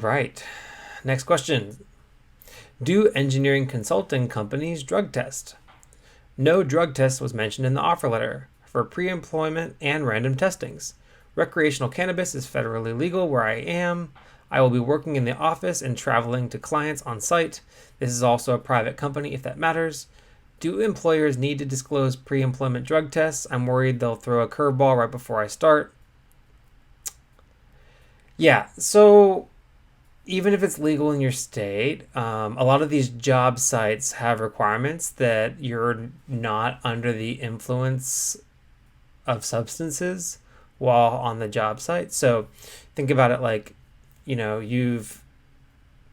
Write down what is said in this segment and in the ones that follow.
right. Next question. Do engineering consulting companies drug test? No drug test was mentioned in the offer letter for pre-employment and random testings. Recreational cannabis is federally legal where I am. I will be working in the office and traveling to clients on site. This is also a private company if that matters. Do employers need to disclose pre-employment drug tests? I'm worried they'll throw a curveball right before I start. Yeah, so even if it's legal in your state, a lot of these job sites have requirements that you're not under the influence of substances while on the job site. So think about it like, you've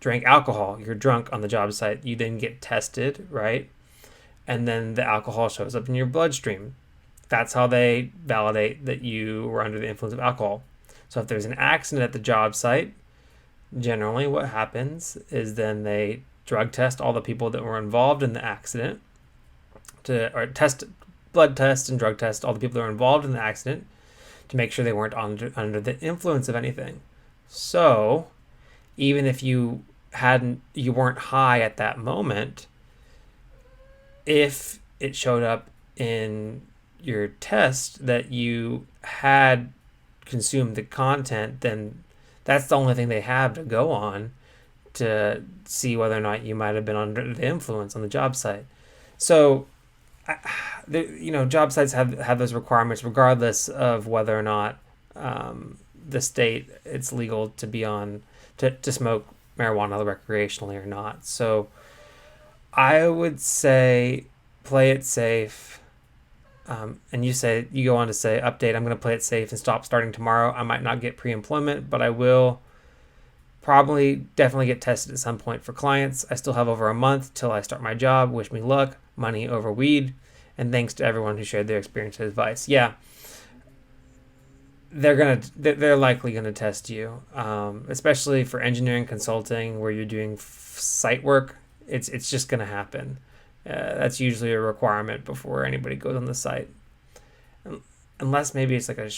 drank alcohol, you're drunk on the job site, you then get tested, right? And then the alcohol shows up in your bloodstream. That's how they validate that you were under the influence of alcohol. So if there's an accident at the job site, generally what happens is then they drug test all the people that were involved in the accident blood test and drug test all the people that were involved in the accident to make sure they weren't under the influence of anything. So even if you weren't high at that moment, if it showed up in your test that you had consumed the content, then that's the only thing they have to go on to see whether or not you might have been under the influence on the job site. So, job sites have those requirements regardless of whether or not the state it's legal to be on to smoke marijuana recreationally or not. So, I would say play it safe. And you go on to say, update, I'm going to play it safe and stop starting tomorrow. I might not get pre-employment, but I will definitely get tested at some point for clients. I still have over a month till I start my job. Wish me luck. Money over weed. And thanks to everyone who shared their experience and advice. Yeah, they're likely gonna test you, especially for engineering consulting where you're doing site work. It's just gonna happen. That's usually a requirement before anybody goes on the site, unless maybe it's like a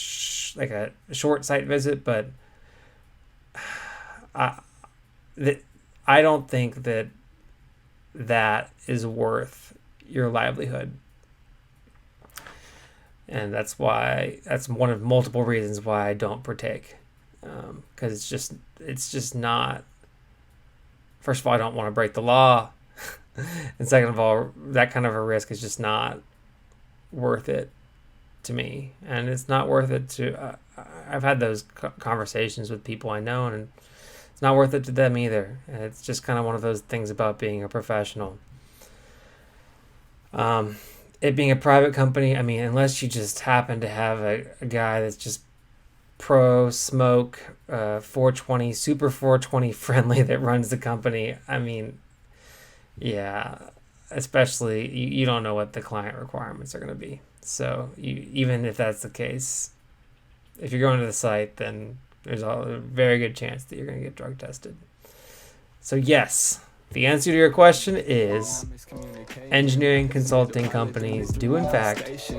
short site visit. But I don't think that is worth your livelihood, and that's one of multiple reasons why I don't partake, because it's just not. First of all, I don't want to break the law. And second of all, that kind of a risk is just not worth it to me. And it's not worth it to... I've had those conversations with people I know, and it's not worth it to them either. And it's just kind of one of those things about being a professional. It being a private company, I mean, unless you just happen to have a guy that's just pro-smoke, 420, super 420 friendly that runs the company, I mean... Yeah, especially you don't know what the client requirements are going to be. So even if that's the case, if you're going to the site, then there's a very good chance that you're going to get drug tested. So yes, the answer to your question is engineering consulting companies do in fact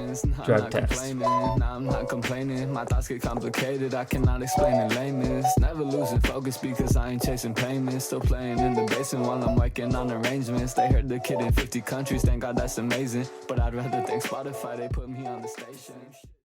drug test. I'm not complaining, my thoughts get complicated, I cannot explain in layman's. Never losing focus because I ain't chasing payments. Still playing in the basement while I'm working on arrangements. They heard the kid in 50 countries, thank God that's amazing. But I'd rather thank Spotify, they put me on the station.